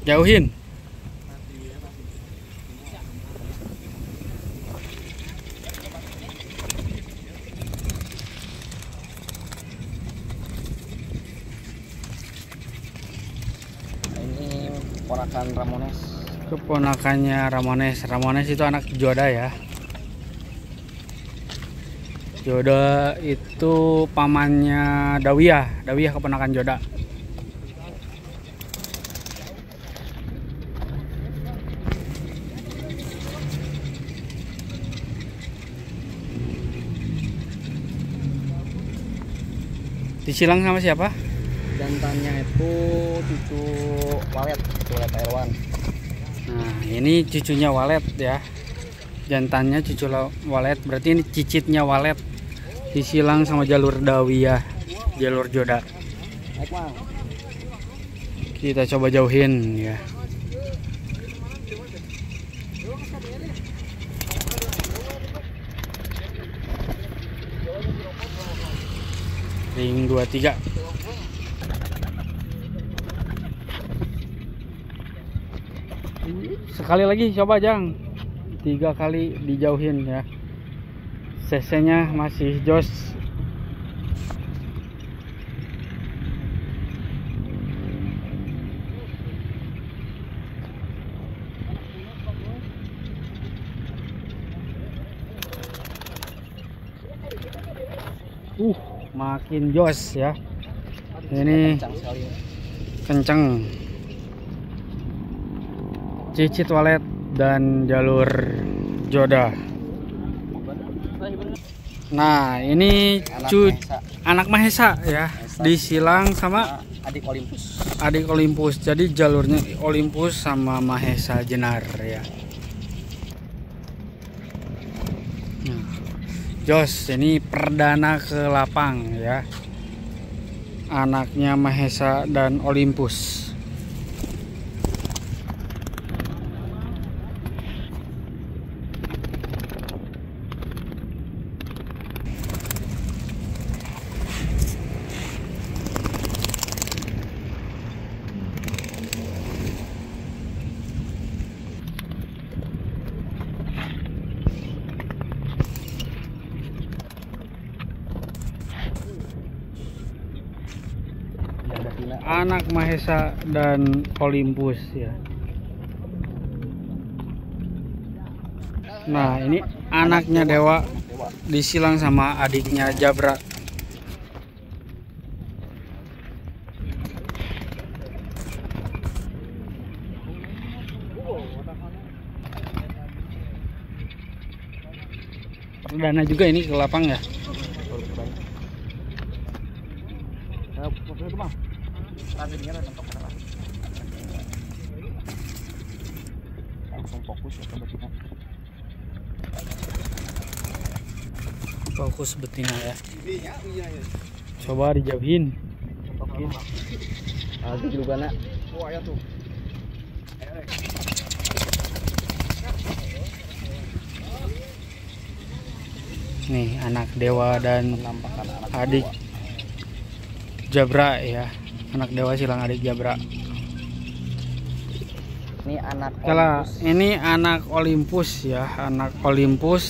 Jauhin. Ini ponakan Ramones. Keponakannya Ramones. Ramones itu anak Joda ya. Joda itu pamannya Dawiyah. Dawiyah keponakan Joda. Disilang sama siapa? Jantannya itu cucu Walet Airwan. Nah, ini cucunya Walet ya. Jantannya cucu Walet, berarti ini cicitnya Walet. Disilang sama jalur Dawiyah, jalur Joda. Naik, Mang. Kita coba jauhin ya. Ring 23. Sekali lagi coba Jang. 3 kali dijauhin ya. CC-nya masih jos. Makin jos ya. Ini Kencang sekali. kenceng. Cicit Walet dan jalur Joda. Nah, ini anak Mahesa ya. Disilang sama adik Olympus. adik Olympus. Jadi jalurnya Olympus sama Mahesa Jenar ya. Nah, jos ini perdana ke lapang ya. Anaknya Mahesa dan Olympus. Anak Mahesa dan Olympus ya. Nah, ini anaknya Dewa disilang sama adiknya Jabra. Perdana juga ini ke lapang ya. Langsung fokus ya ke betina. Fokus betina ya. Coba dijauhin. Ada juga nak. Oh, ayah tuh. Nih anak Dewa dan Penampakan anak adik Jabra ya. Anak Dewa silang adik Jabra. Ini anak Kalau Olympus. ini anak Olympus ya. Anak Olympus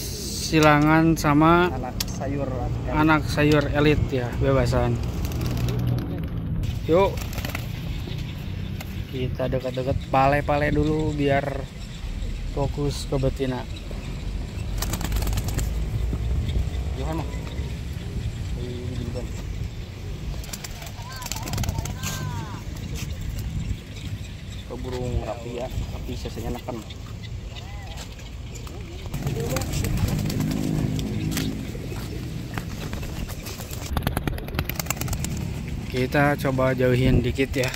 silangan sama anak sayur elit ya, bebasan. Yuk. Kita dekat-dekat pale-pale dulu biar fokus ke betina. Johan mah. Ke burung rapi ya, tapi sesenya neken. Kita coba jauhin dikit ya.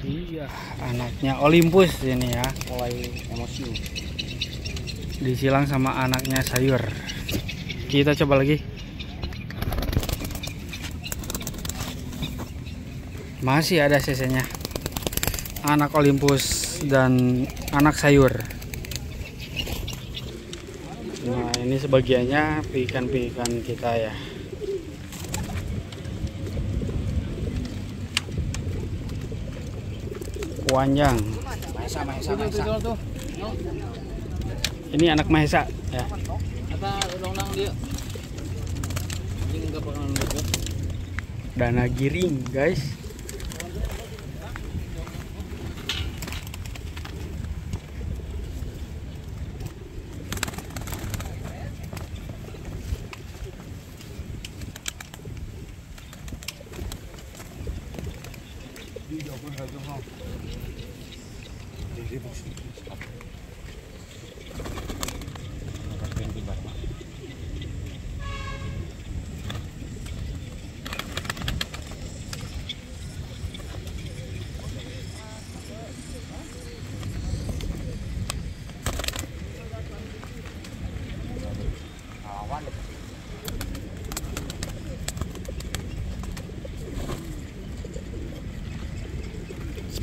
Iya, anaknya Olympus ini ya. Mulai emosi. Disilang sama anaknya sayur. Kita coba lagi. Masih ada CC-nya. Anak Olympus dan anak sayur. Nah, ini sebagiannya pikan-pikan kita ya. Panjang. Mahesa. Ini anak Mahesa ya. Apa undang-undang dia? Ini enggak bakalan bebek. Dana giring, guys.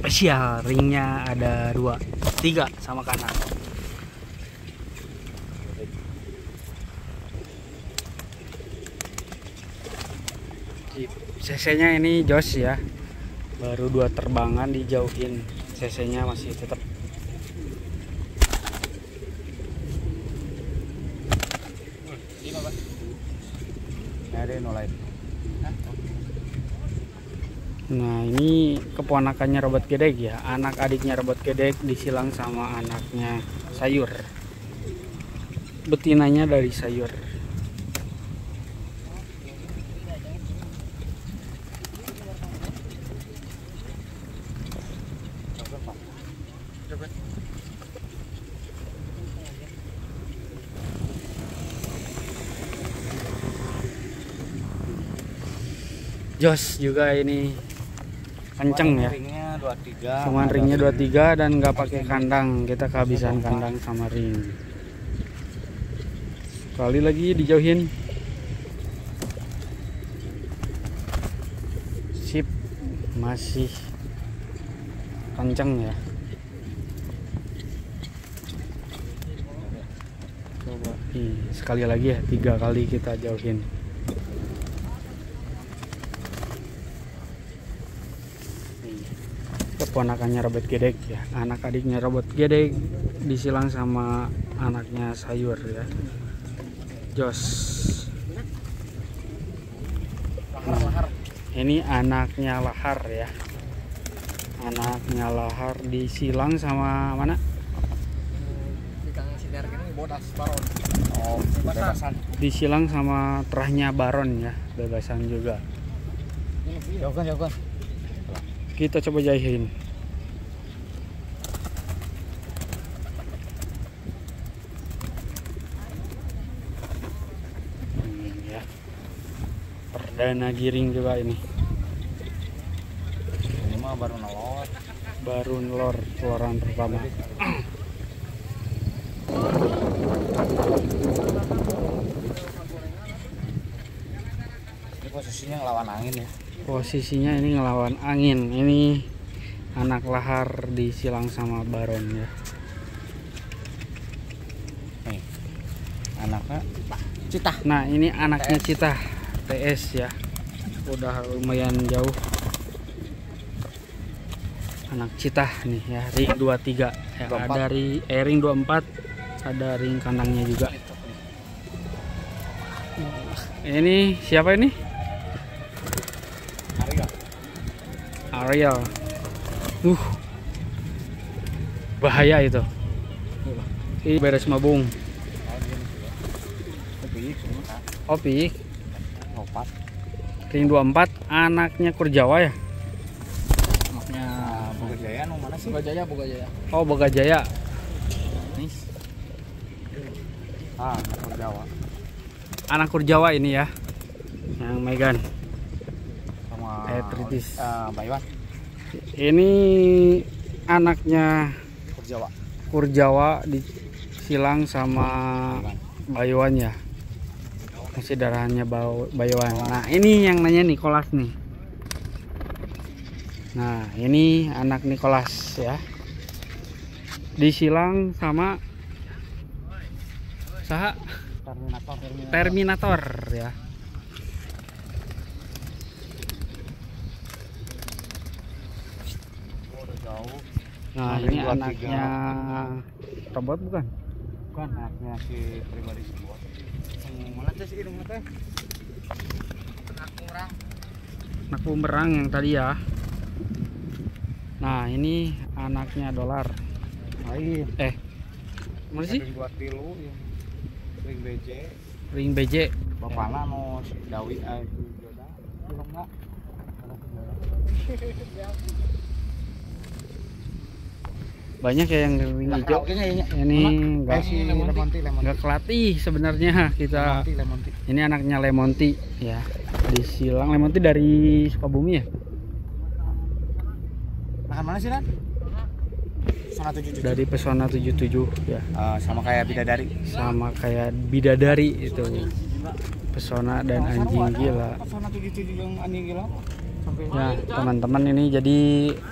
Spesial, ringnya ada 2, 3 sama kanan. CC-nya ini jos ya, baru 2 terbangan dijauhin, CC-nya masih tetap. Ada nolai. Nah ini keponakannya Robot Gedek ya, anak adiknya Robot Gedek disilang sama anaknya Sayur. Betinanya dari Sayur. Jos juga ini kenceng ya. Ringnya 23. Cuman ringnya 23 dan nggak pakai kandang. Kita kehabisan kandang sama ring. Sekali lagi dijauhin. Sip, masih kenceng ya. Coba sekali lagi ya, 3 kali kita jauhin. Keponakannya Robot Gedek ya, anak adiknya Robot Gedek disilang sama anaknya Sayur ya. Jos. Nah, ini anaknya Lahar ya, anaknya Lahar disilang sama mana? Oh, bebasan. Disilang sama terahnya Baron ya, bebasan juga. Jauhkan. Kita coba jahitin. Ya. Perdana giring juga ini. Ini mah baru nolot. Baru nelor, keluaran pertama. Ini posisinya ngelawan angin ya. Posisinya ini ngelawan angin. Ini anak Lahar disilang sama Baron ya. Nih, anaknya Citah. Nah ini anaknya Citah TS ya, udah lumayan jauh. Anak Citah nih ya, ring 23 ya, 24. ada ring 24, ada ring kandangnya juga. Ini siapa ini? Ariel. Bahaya itu. Ini beres mabung. Opik. Ring 24 anaknya Kurjawa ya? Anaknya Bogajaya no mana sih? Bogajaya. Oh, Bogajaya. Nih. Anak Kurjawa. Anak Kurjawa ini ya. Yang Megan. Sama Tritis. Baywan. Ini anaknya Kurjawa disilang sama Baywan ya. Masih darahnya Baywan. Nah ini yang nanya Nicholas nih. Nah ini anak Nicholas ya, disilang sama saha Terminator ya. Nah, ini anaknya robot bukan? Bukan anaknya si pribadi semua. Mana teh si hidung teh? Anak bumerang yang tadi ya. Nah, ini anaknya dolar. Lain. Mana sih? Buat tilu yang ring BJ. Ring BJ. Bapakna no Dawi itu jodoh. Belum enggak? Banyak ya yang ring hijau. Ini enggak kelatih sebenarnya kita. Lemonti. Ini anaknya Lemonti ya. Disilang Lemonti dari Sukabumi ya. Nah, mana sih, Nan? Pesona 77. Dari Pesona 77 ya. Sama kayak bidadari. Sama kayak bidadari itu. Pesona dan anjing gila. Pesona 77 yang anjing gila. Ya teman-teman, ini jadi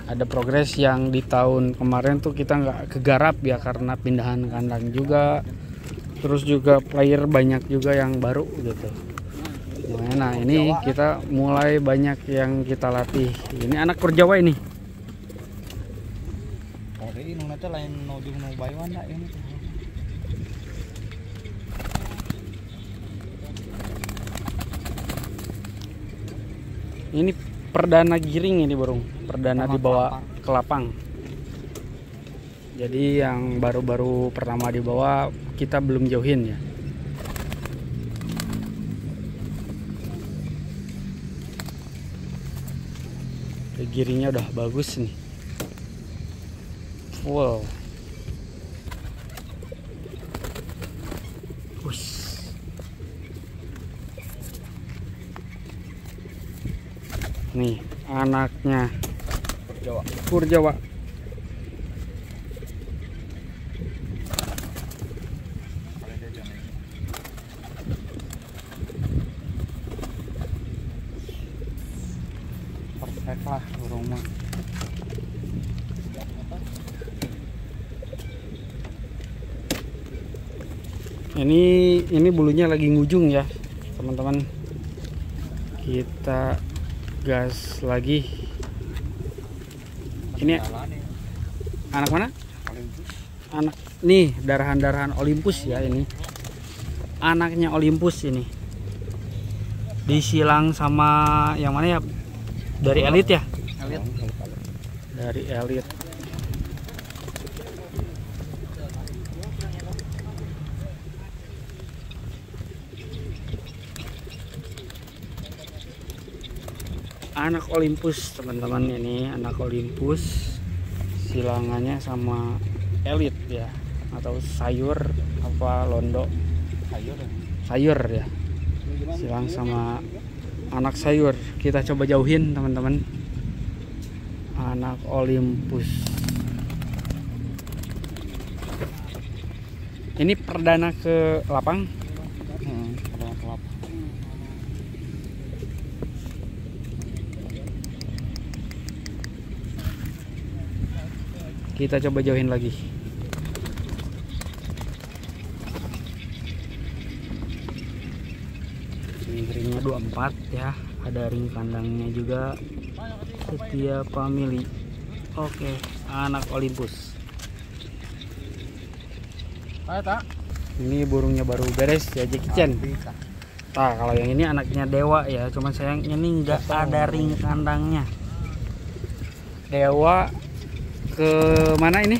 ada progres yang di tahun kemarin tuh kita nggak kegarap ya karena pindahan kandang juga, terus juga player banyak juga yang baru gitu. Nah ini kita mulai banyak yang kita latih. Ini anak Purjawa ini. Ini nanti lain nojung no bayuan dah ini. Ini perdana giring ini burung, perdana dibawa ke lapang. Jadi yang baru-baru pertama dibawa kita belum jauhin ya. Giringnya udah bagus nih. Wow. Ush. Nih anaknya Purjawa. Perfect lah burung mah. Ini bulunya lagi ngujung ya teman-teman. Kita gas lagi. Ini anak mana? Anak nih, darahan Olympus ya ini. Anaknya Olympus ini. Disilang sama yang mana ya? Dari elit ya? Dari elit. Anak Olympus teman-teman, ini anak Olympus, silangannya sama elit ya, atau sayur apa londo sayur ya, silang sama anak sayur. Kita coba jauhin teman-teman, anak Olympus ini perdana ke lapang. Kita coba jauhin lagi. Ini ringnya 24 ya. Ada ring kandangnya juga. Setia family. Oke, anak Olympus. Ini burungnya baru beres ya, Jackie Chan. Nah, kalau yang ini anaknya Dewa ya. Cuman sayangnya ini nggak ada ring kandangnya. Dewa ke mana ini?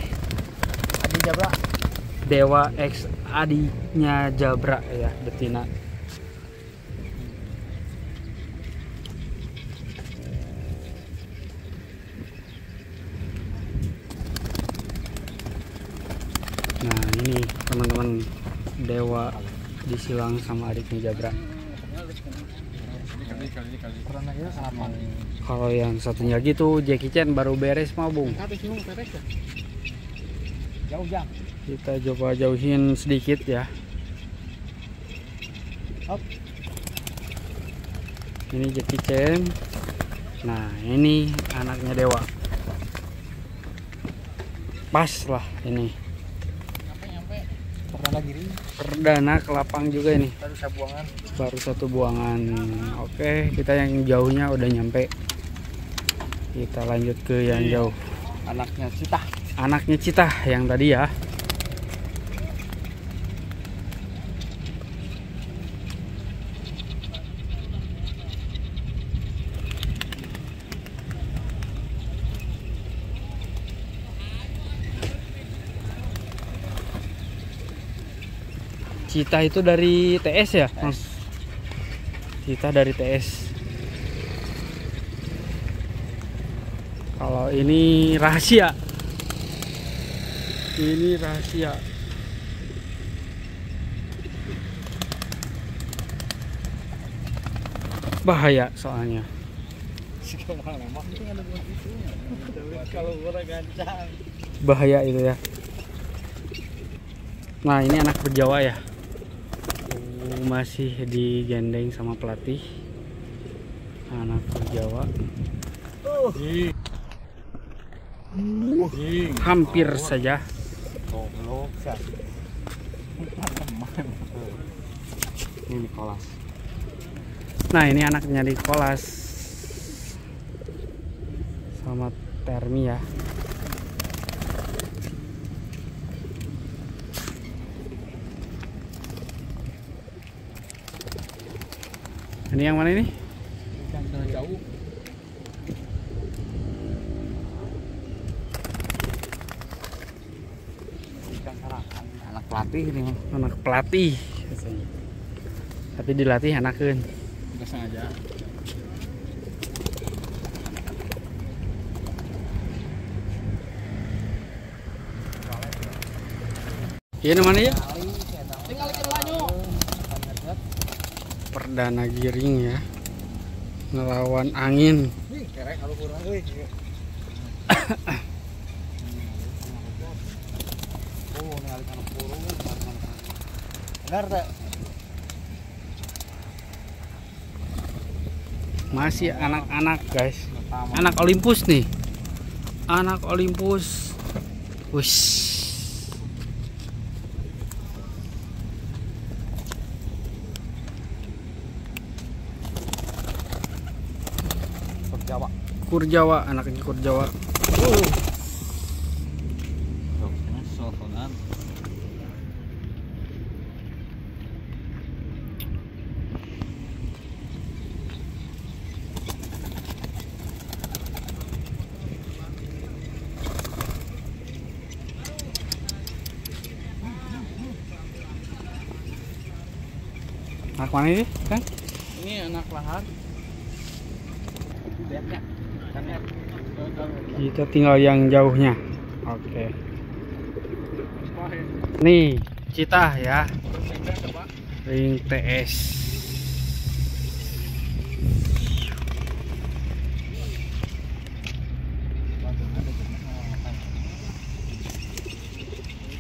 Adi Jabra. Dewa X adiknya Jabra ya, betina. Nah ini teman-teman, Dewa disilang sama adiknya Jabra. Kalau yang satunya gitu Jackie Chan baru beres mau bung. Jauh jam. Kita coba jauhin sedikit ya. Ini Jackie Chan. Nah ini anaknya Dewa. Pas lah ini. Perdana ke lapang juga ini. Baru satu buangan. Oke, kita yang jauhnya udah nyampe. Kita lanjut ke yang jauh. Anaknya Cita. anaknya Cita yang tadi ya. Cita itu dari TS ya, Mas? Cita dari TS. Kalau ini rahasia. Ini rahasia. Bahaya soalnya. Bahaya itu ya. Nah, ini anak berjawa ya. Masih digendeng sama pelatih. Anak berjawa. Hampir saja. Ini Nicholas. Nah, ini anaknya Nicholas sama Termi ya. Ini yang mana ini? Yang jauh. Anak pelatih ini mah. Anak pelatih. Tapi dilatih enakeun. Enggak sengaja. Iya namanya ya? Tinggal ikan lanyu. Perdana giring ya. Ngelawan angin. Ih, kerek kalau kurang euy. Oh, ini alik anak burung. Benar tak? Masih anak-anak guys. Anak Olympus nih. Anak Olympus. Wush. Jawa. Kurjawa, anaknya Kurjawa. Sosokan. Anak mana ini kan? Ini anak lahar. Lihatnya. Kan lihat. Kita tinggal yang jauhnya. Oke. Nih, Cita ya. Ring TS.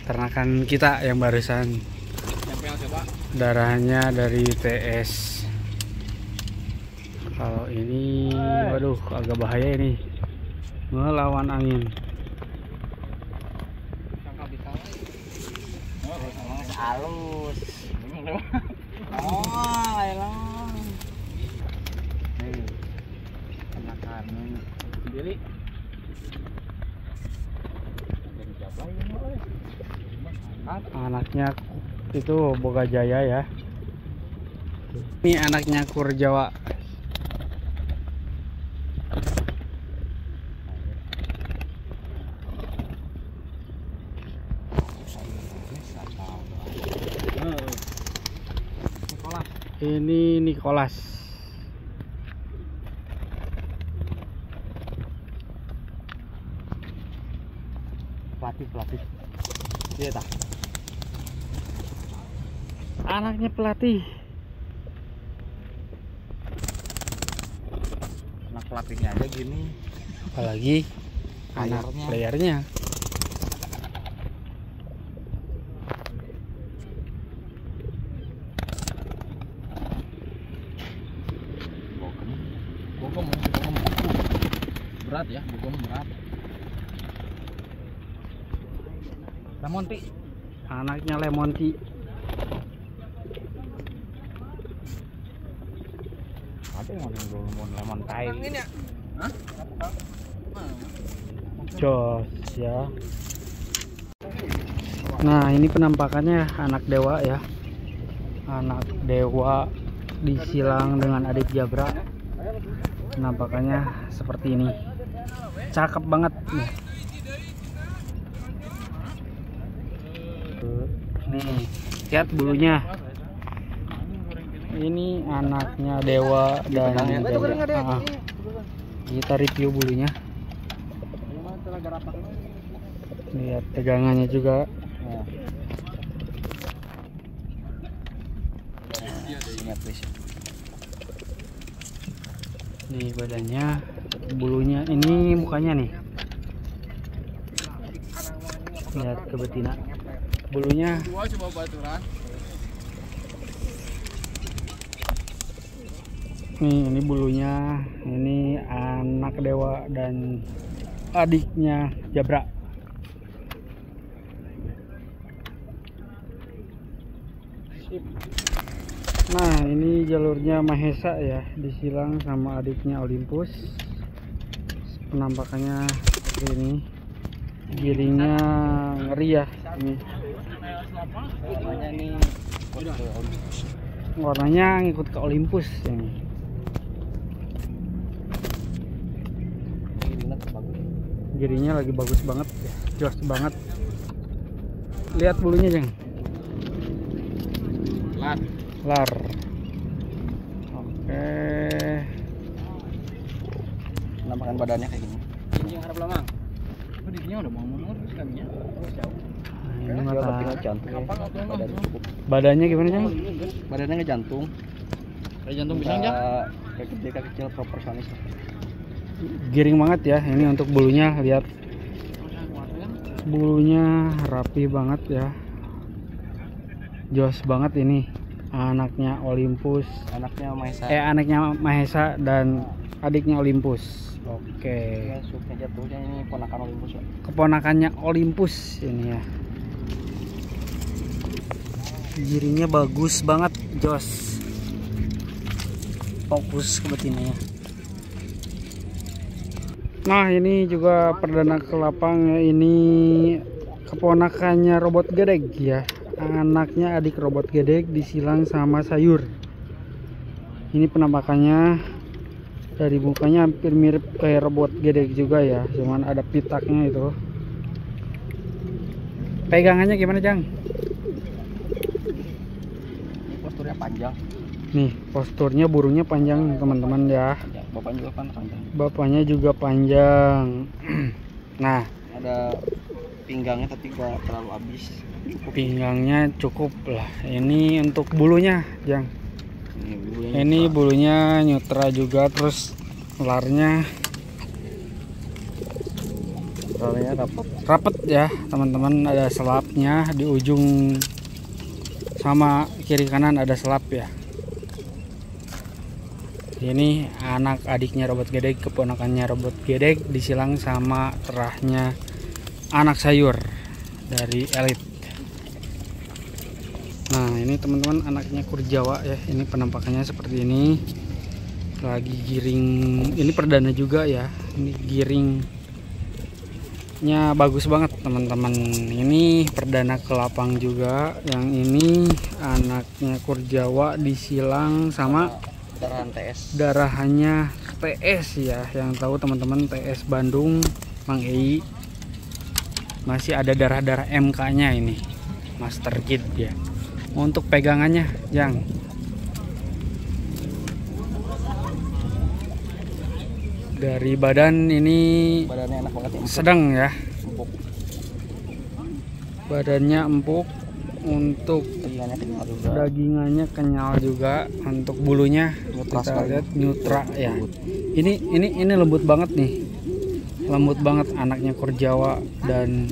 Ternakan kita yang barusan. Darahnya dari TS. Kalau ini, waduh, agak bahaya ini. Melawan angin. Halus. Oh, elang. Nih. Anakan sendiri. Anaknya itu Boga Jaya ya. Ini anaknya Kurjawa. Ini Nicholas. Pelatih. Iya tak? Anaknya pelatih. Anak pelatihnya aja gini. Apalagi anak playernya. Bogem berat ya, bogem berat. Lemonti, Anaknya Lemonti. ada yang mau lemon tai. Ini ya? Hah? Jos ya. Nah ini penampakannya anak dewa ya, anak dewa disilang dengan adik jabra. Penampakannya seperti ini, cakep banget nih. Nih lihat bulunya, ini anaknya dewa dan jabra. Kita review bulunya, lihat tegangannya juga. Nih badannya, bulunya, ini mukanya nih, lihat ke betina bulunya. Nih ini bulunya, ini anak dewa dan adiknya jabra. Nah ini jalurnya Mahesa ya, disilang sama adiknya Olympus. Penampakannya seperti ini, giringnya ngeri ya. Ini warnanya ngikut ke Olympus ini. Giringnya lagi bagus banget ya, jos banget. Lihat bulunya Jeng, lar. Oke, Penampakan badannya kayak gini. Ini harap lama. Bodinya udah mau mundur kaminya. Ini mata Jantung. badannya gimana Jeng? Badannya nggak jantung. Kayak jantung pisang Jang. Kayak gede kayak kecil proporsionis. Giring banget ya ini untuk bulunya. Lihat bulunya rapi banget ya, jos banget. Ini anaknya Olympus, Anaknya Mahesa. anaknya Mahesa dan adiknya Olympus. Oke, Suknya jatuhnya ini ponakan Olympus ya. keponakannya Olympus ini ya. Giringnya bagus banget, jos. Fokus ke betinanya. Nah ini juga perdana ke lapang ya, ini keponakannya robot gedeg ya, anaknya adik robot gedeg disilang sama sayur. Ini penampakannya dari mukanya hampir mirip kayak robot gedeg juga ya, cuman ada pitaknya itu. Pegangannya gimana Jang? Ini posturnya panjang. Nih posturnya burungnya panjang teman-teman ya. Bapaknya juga kan panjang. Bapaknya juga panjang. Nah Ada pinggangnya tapi gak terlalu habis. pinggangnya cukup lah. Ini untuk bulunya Jang. Ini Ini bulunya nyutra juga, terus larnya rapet ya teman-teman. Ada selapnya di ujung, sama kiri kanan ada selap ya. Ini anak adiknya robot gedeg, keponakannya robot gedeg disilang sama terahnya anak sayur dari elit. Nah ini teman-teman anaknya kurjawa ya, ini penampakannya seperti ini, lagi giring. Ini perdana juga ya, ini giringnya bagus banget teman-teman. Ini perdana ke lapang juga. Yang ini anaknya kurjawa disilang sama darahan TS. darahannya TS ya, yang tahu teman-teman TS Bandung Mang Ei. Masih ada darah-darah MK nya ini, Master Kid ya. Untuk pegangannya Jang, dari badan ini Badannya enak banget ya. sedang ya, Empuk. badannya empuk. Untuk Telingannya kenyal juga. dagingannya kenyal juga. Untuk bulunya Nyutra kita sekali. lihat nyutra ya. Ini lembut banget nih, lembut banget anaknya kurjawa dan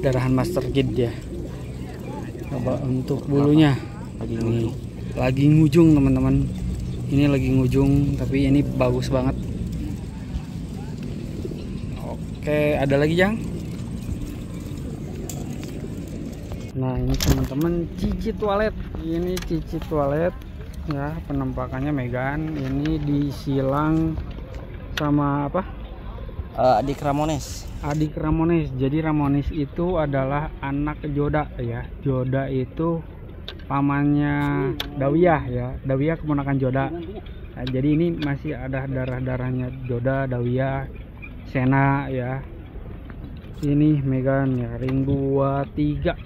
darahan Master Kid ya. Coba untuk bulunya, lagi ngujung teman-teman. Ini lagi ngujung tapi ini bagus banget. Oke, ada lagi Jang? Nah ini teman-teman cici toilet. Ini cici toilet ya, penampakannya Megan. Ini disilang sama apa? Adik Ramones. Adik Ramones. Jadi Ramones itu adalah anak Joda ya. Joda itu pamannya Dawiyah ya. Dawiyah keponakan Joda. Nah, jadi ini masih ada darah-darahnya Joda, Dawiyah, Sena ya. Ini Megan ya, ring 23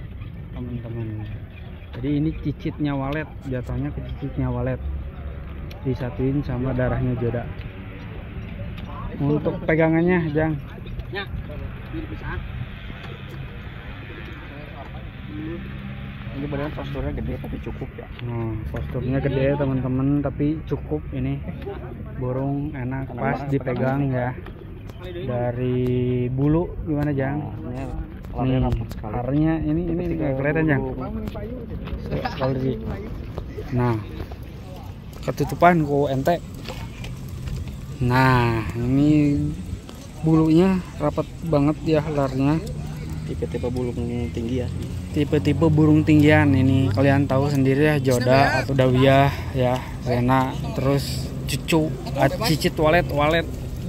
teman-teman. Jadi ini cicitnya Walet, jatuhnya ke cicitnya Walet. Disatuin sama darahnya Joda. Untuk pegangannya, Jang. Ini badan posturnya gede tapi cukup ya. Posturnya gede teman-teman, tapi cukup ini. Burung enak pas dipegang ya. Dari bulu gimana, Jang? Nih, harnya ini nggak kelihatan, Jang. Nah, ketutupan ku ente. Nah, ini bulunya rapat banget ya, larnya. Tipe-tipe burung tinggi ya. Tipe-tipe burung tinggian ini kalian tahu sendiri ya, Joda atau Dawiyah ya, Sena, terus cucu cicit Walet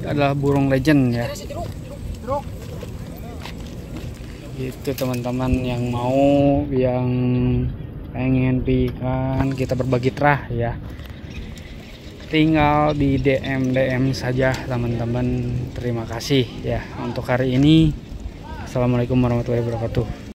adalah burung legend ya. Itu teman-teman yang mau, yang pengen pikan, kita berbagi terah ya, tinggal di DM saja teman-teman. Terima kasih ya untuk hari ini. Assalamualaikum warahmatullahi wabarakatuh.